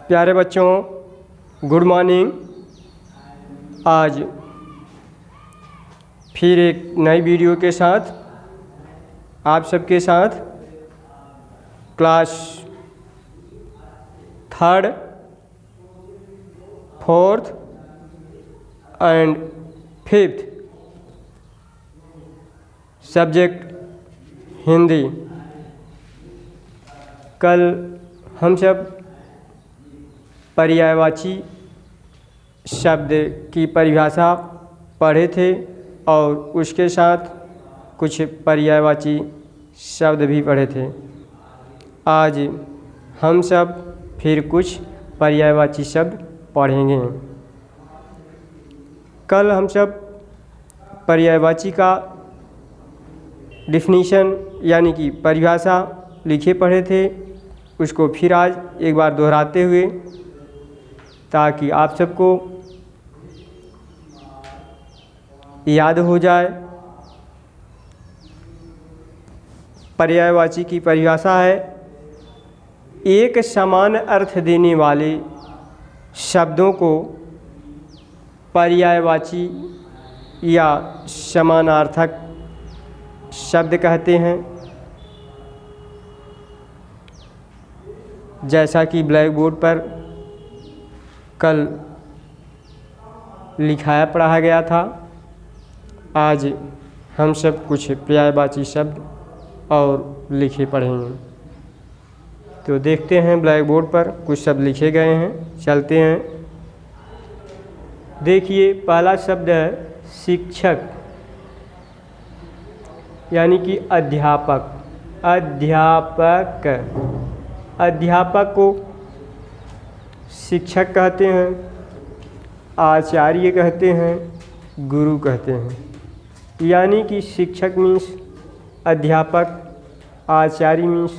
प्यारे बच्चों, good morning. आज फिर एक नई वीडियो के साथ आप सबके साथ class 3rd, 4th and 5th subject Hindi. कल हम सब पर्यायवाची शब्द की परिभाषा पढ़े थे और उसके साथ कुछ पर्यायवाची शब्द भी पढ़े थे। आज हम सब फिर कुछ पर्यायवाची शब्द पढ़ेंगे। कल हम सब पर्यायवाची का डिफिनीशन यानी कि परिभाषा लिखे पढ़े थे, उसको फिर आज एक बार दोहराते हुए ताकि आप सबको याद हो जाए। पर्यायवाची की परिभाषा है एक समान अर्थ देने वाले शब्दों को पर्यायवाची या समानार्थक शब्द कहते हैं। जैसा कि ब्लैक बोर्ड पर कल लिखाया पढ़ाया गया था, आज हम सब कुछ पर्यायवाची शब्द और लिखे पढ़ेंगे। तो देखते हैं ब्लैक बोर्ड पर कुछ शब्द लिखे गए हैं, चलते हैं। देखिए, पहला शब्द है शिक्षक यानी कि अध्यापक। अध्यापक, अध्यापक को शिक्षक कहते हैं, आचार्य कहते हैं, गुरु कहते हैं। यानी कि शिक्षक मीन्स अध्यापक, आचार्य मीन्स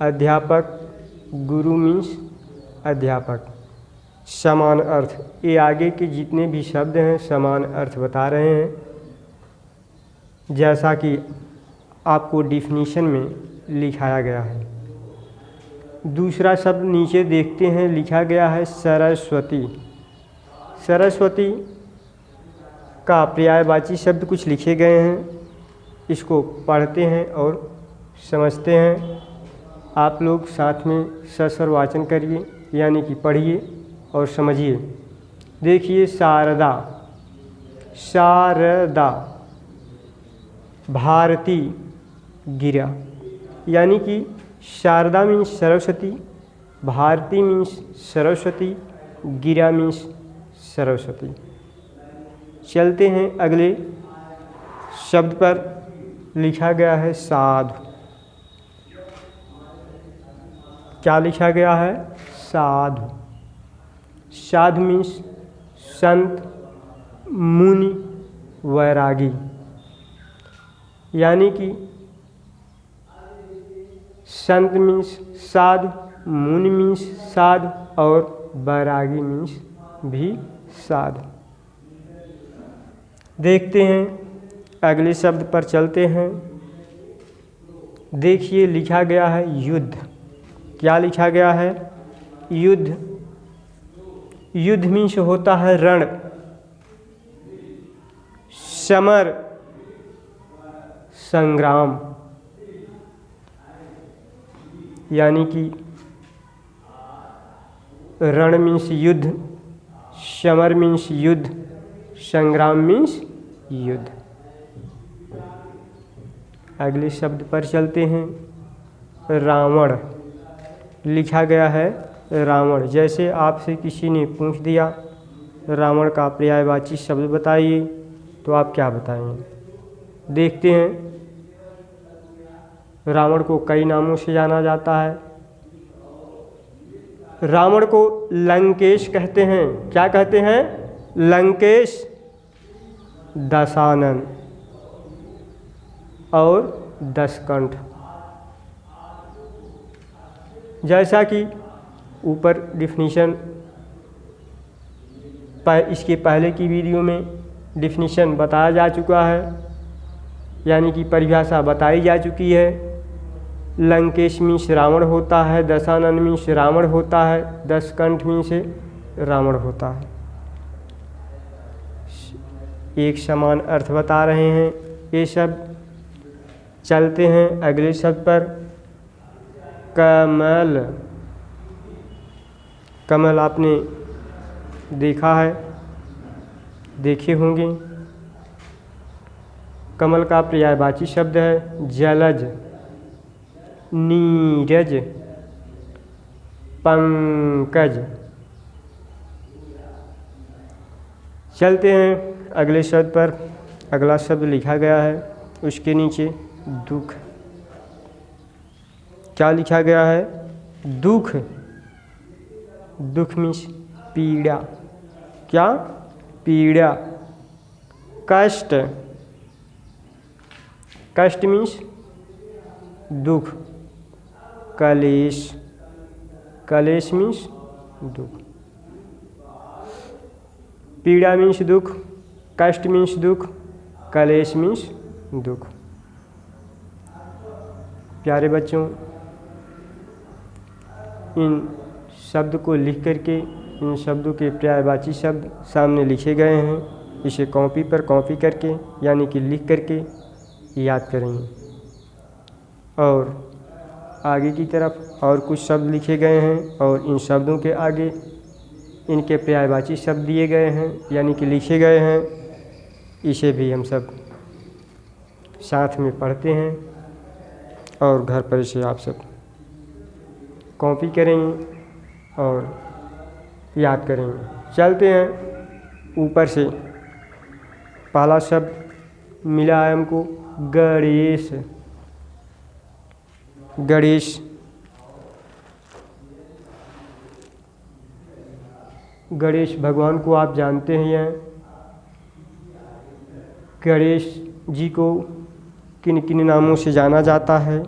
अध्यापक, गुरु मीन्स अध्यापक। समान अर्थ, ये आगे के जितने भी शब्द हैं समान अर्थ बता रहे हैं, जैसा कि आपको डिफिनीशन में लिखाया गया है। दूसरा शब्द नीचे देखते हैं, लिखा गया है सरस्वती। सरस्वती का पर्यायवाची शब्द कुछ लिखे गए हैं, इसको पढ़ते हैं और समझते हैं। आप लोग साथ में सस्वर वाचन करिए यानी कि पढ़िए और समझिए। देखिए, शारदा, शारदा, भारती, गिरा। यानी कि शारदा मीन्स सरस्वती, भारती मीन्स सरस्वती, गिरा मीन्स सरस्वती। चलते हैं अगले शब्द पर, लिखा गया है साधु। क्या लिखा गया है? साधु। साधु मीन्स संत, मुनि, वैरागी। यानी कि संत मीन्स साधु, मुनि मीन्स साधु और वैरागी मीन्स भी साधु। देखते हैं अगले शब्द पर, चलते हैं। देखिए, लिखा गया है युद्ध। क्या लिखा गया है? युद्ध। युद्ध मीन्स होता है रण, समर, संग्राम। यानी कि रण मीन्स युद्ध, समर मीन्स युद्ध, संग्राम मीन्स युद्ध। अगले शब्द पर चलते हैं, रावण। लिखा गया है रावण। जैसे आपसे किसी ने पूछ दिया रावण का पर्यायवाची शब्द बताइए, तो आप क्या बताएंगे? देखते हैं, रावण को कई नामों से जाना जाता है। रावण को लंकेश कहते हैं। क्या कहते हैं? लंकेश, दशानन और दशकंठ। जैसा कि ऊपर डिफिनीशन इसके पहले की वीडियो में डिफिनीशन बताया जा चुका है, यानी कि परिभाषा बताई जा चुकी है। लंकेश मीन्स रावण होता है, दशानन मीन्स रावण होता है, दशकंठ मीन्स रावण होता है। एक समान अर्थ बता रहे हैं ये शब्द। चलते हैं अगले शब्द पर। कमल। कमल आपने देखा है, देखे होंगे। कमल का पर्यायवाची शब्द है जलज, नीरज, पंकज। चलते हैं अगले शब्द पर। अगला शब्द लिखा गया है, उसके नीचे दुख। क्या लिखा गया है? दुख। दुख मीन्स पीड़ा। क्या? पीड़ा। कष्ट। कष्ट मीन्स दुख। कलेश। कलेश मीन्स दुख। पीड़ा मीन्स दुख, कष्ट मीन्स दुख, कलेश मीन्स दुख। प्यारे बच्चों, इन शब्द को लिख करके, इन शब्दों के पर्यायवाची शब्द सामने लिखे गए हैं। इसे कॉपी पर कॉपी करके यानी कि लिख करके याद करेंगे। और आगे की तरफ और कुछ शब्द लिखे गए हैं और इन शब्दों के आगे इनके पर्यायवाची शब्द दिए गए हैं यानी कि लिखे गए हैं। इसे भी हम सब साथ में पढ़ते हैं और घर पर इसे आप सब कॉपी करेंगे और याद करेंगे। चलते हैं ऊपर से। पहला शब्द मिला है हमको गणेश। गणेश। गणेश भगवान को आप जानते हैं। गणेश जी को किन किन नामों से जाना जाता है?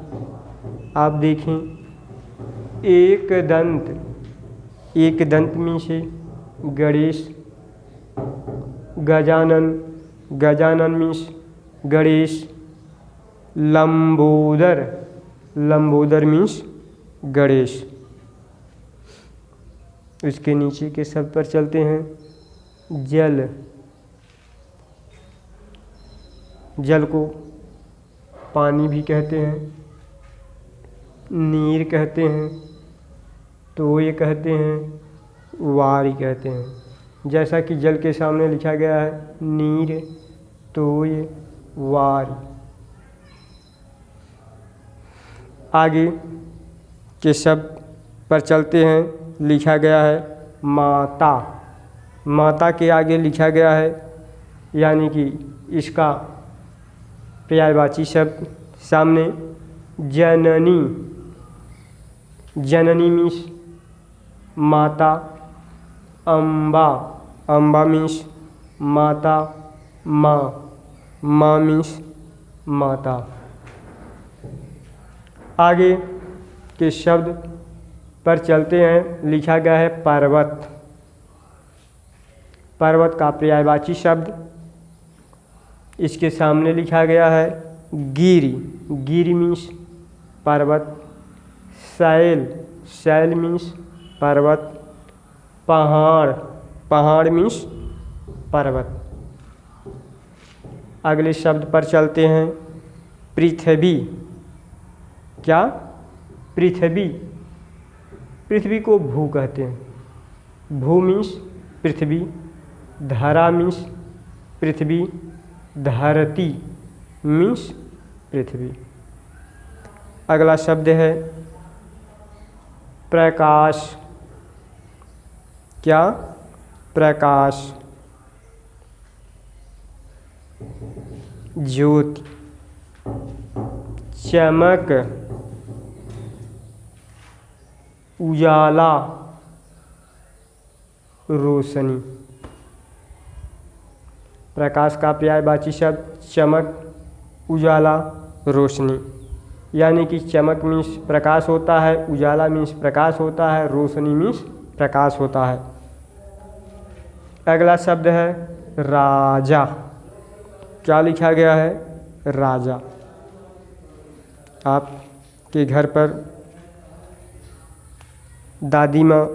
आप देखें, एक दंत। एक दंत में से गणेश। गजानन। गजानन मीन्स गणेश। लंबोदर। लंबोदर मीन्स गणेश। उसके नीचे के शब्द पर चलते हैं। जल। जल को पानी भी कहते हैं, नीर कहते हैं, तोय कहते हैं, वारी कहते हैं। जैसा कि जल के सामने लिखा गया है नीर, तोय, वारी। आगे के शब्द पर चलते हैं। लिखा गया है माता। माता के आगे लिखा गया है यानी कि इसका पर्यायवाची शब्द सामने जननी। जननी मीन्स माता। अम्बा। अम्बा मीन्स माता, माँ। माँ मीन्स माता। आगे के शब्द पर चलते हैं। लिखा गया है पर्वत। पर्वत का पर्यायवाची शब्द इसके सामने लिखा गया है गिरि। गिरि मीन्स पर्वत। शैल। शैल मीन्स पर्वत। पहाड़। पहाड़ मीन्स पर्वत। अगले शब्द पर चलते हैं। पृथ्वी। क्या? पृथ्वी। पृथ्वी को भू कहते हैं। भू मीन्स पृथ्वी। धरा मीन्स पृथ्वी। धरती मीन्स पृथ्वी। अगला शब्द है प्रकाश। क्या? प्रकाश। ज्योति। चमक। उजाला। रोशनी। प्रकाश का पर्यायवाची शब्द चमक, उजाला, रोशनी। यानी कि चमक मीन्स प्रकाश होता है, उजाला मीन्स प्रकाश होता है, रोशनी मीन्स प्रकाश होता है। अगला शब्द है राजा। क्या लिखा गया है? राजा। आप के घर पर दादी माँ,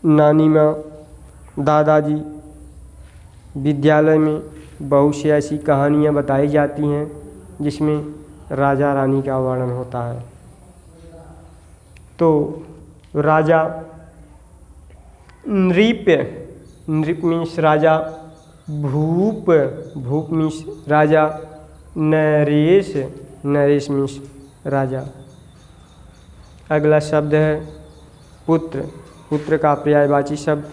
नानी माँ, दादाजी, विद्यालय में बहुत सी ऐसी कहानियाँ बताई जाती हैं जिसमें राजा रानी का वर्णन होता है। तो राजा नृप मीन्स राजा, भूप मीन्स राजा, नरेश मीन्स राजा। अगला शब्द है पुत्र का पर्यायवाची शब्द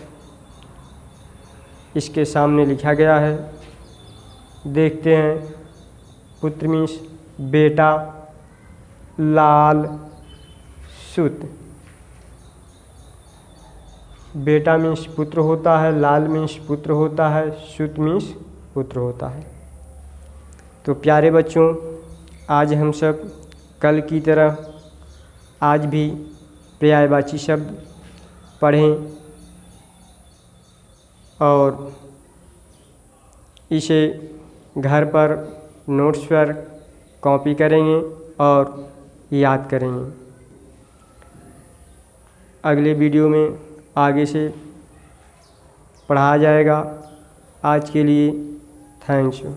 इसके सामने लिखा गया है। देखते हैं। पुत्र मीन्स बेटा, लाल, सुत। बेटा मीन्स पुत्र होता है, लाल मीन्स पुत्र होता है, सुत मीन्स पुत्र होता है। तो प्यारे बच्चों, आज हम सब कल की तरह आज भी पर्यायवाची शब्द पढ़ें और इसे घर पर नोट्स पर कॉपी करेंगे और याद करेंगे। अगले वीडियो में आगे से पढ़ाया जाएगा। आज के लिए थैंक्स यू।